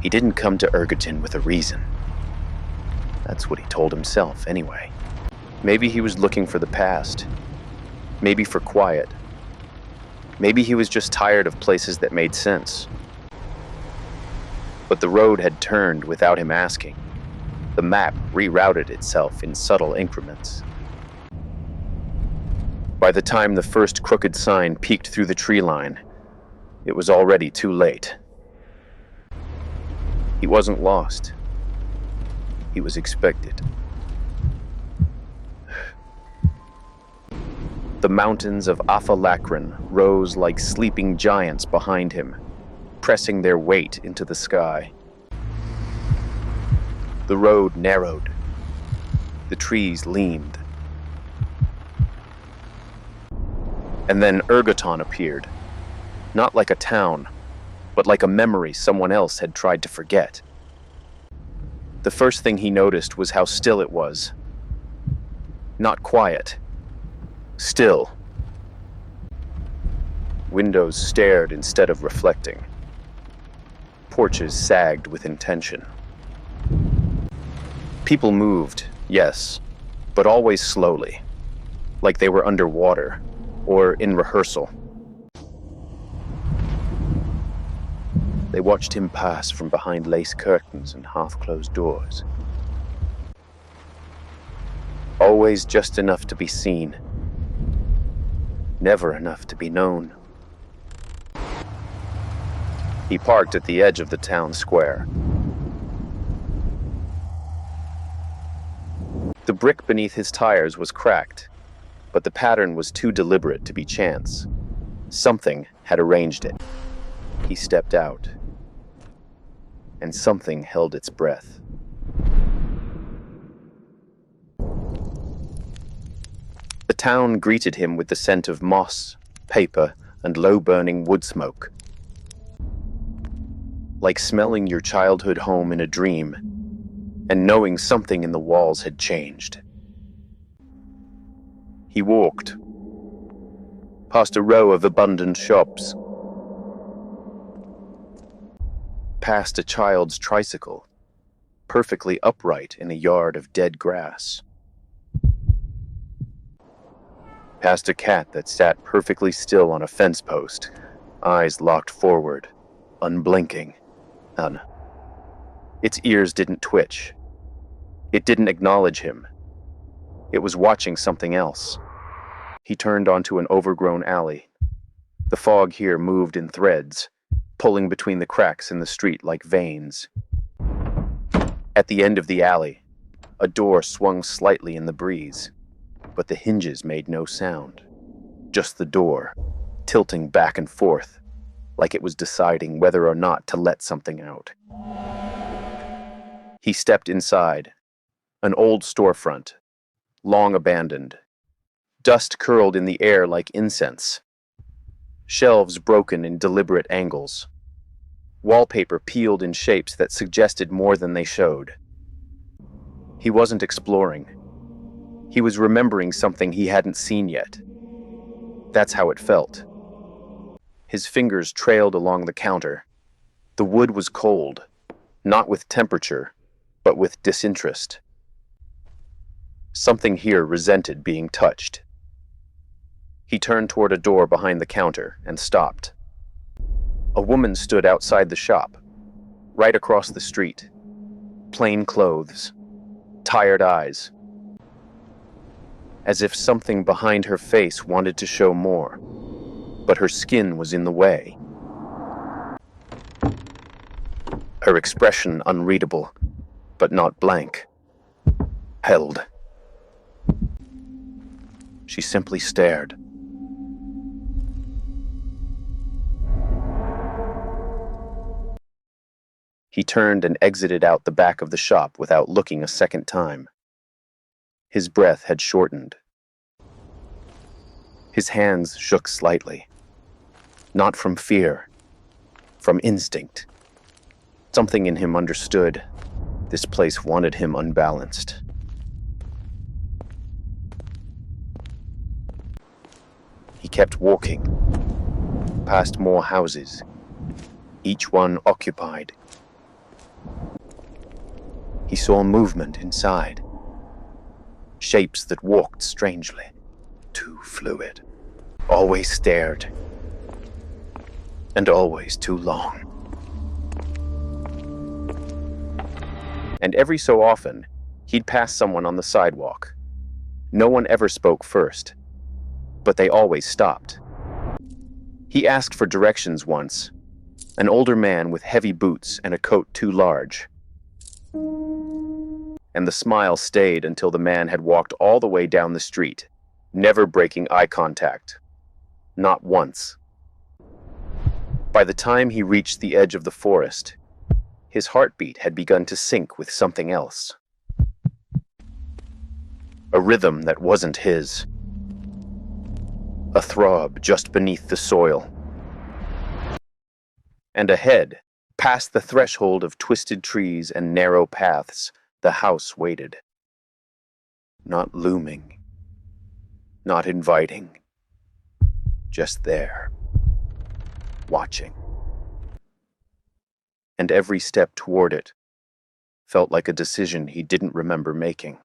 He didn't come to Ergoton with a reason. That's what he told himself, anyway. Maybe he was looking for the past. Maybe for quiet. Maybe he was just tired of places that made sense. But the road had turned without him asking. The map rerouted itself in subtle increments. By the time the first crooked sign peeked through the tree line, it was already too late. He wasn't lost. He was expected. The mountains of Afalakran rose like sleeping giants behind him, pressing their weight into the sky. The road narrowed. The trees leaned. And then Ergoton appeared, not like a town, but like a memory someone else had tried to forget. The first thing he noticed was how still it was. Not quiet. Still. Windows stared instead of reflecting. Porches sagged with intention. People moved, yes, but always slowly, like they were underwater or in rehearsal. They watched him pass from behind lace curtains and half-closed doors. Always just enough to be seen. Never enough to be known. He parked at the edge of the town square. The brick beneath his tires was cracked, but the pattern was too deliberate to be chance. Something had arranged it. He stepped out, and something held its breath. The town greeted him with the scent of moss, paper, and low-burning wood smoke. Like smelling your childhood home in a dream, and knowing something in the walls had changed. He walked, past a row of abundant shops, past a child's tricycle, perfectly upright in a yard of dead grass, past a cat that sat perfectly still on a fence post, eyes locked forward, unblinking. Its ears didn't twitch. It didn't acknowledge him. It was watching something else. He turned onto an overgrown alley. The fog here moved in threads, pulling between the cracks in the street like veins. At the end of the alley, a door swung slightly in the breeze, but the hinges made no sound. Just the door, tilting back and forth, like it was deciding whether or not to let something out. He stepped inside. An old storefront, long abandoned. Dust curled in the air like incense. Shelves broken in deliberate angles. Wallpaper peeled in shapes that suggested more than they showed. He wasn't exploring. He was remembering something he hadn't seen yet. That's how it felt. His fingers trailed along the counter. The wood was cold, not with temperature, but with disinterest. Something here resented being touched. He turned toward a door behind the counter and stopped. A woman stood outside the shop, right across the street. Plain clothes, tired eyes. As if something behind her face wanted to show more, but her skin was in the way. Her expression unreadable, but not blank. Held. She simply stared. He turned and exited out the back of the shop without looking a second time. His breath had shortened. His hands shook slightly. Not from fear, from instinct. Something in him understood. This place wanted him unbalanced. He kept walking, past more houses, each one occupied, He saw movement inside. Shapes that walked strangely, too fluid. Always stared. And always too long. And every so often, he'd pass someone on the sidewalk. No one ever spoke first, but they always stopped. He asked for directions once, an older man with heavy boots and a coat too large. And the smile stayed until the man had walked all the way down the street, never breaking eye contact. Not once. By the time he reached the edge of the forest, his heartbeat had begun to sync with something else. A rhythm that wasn't his. A throb just beneath the soil. And ahead, past the threshold of twisted trees and narrow paths, the house waited. Not looming. Not inviting. Just there. Watching. And every step toward it felt like a decision he didn't remember making.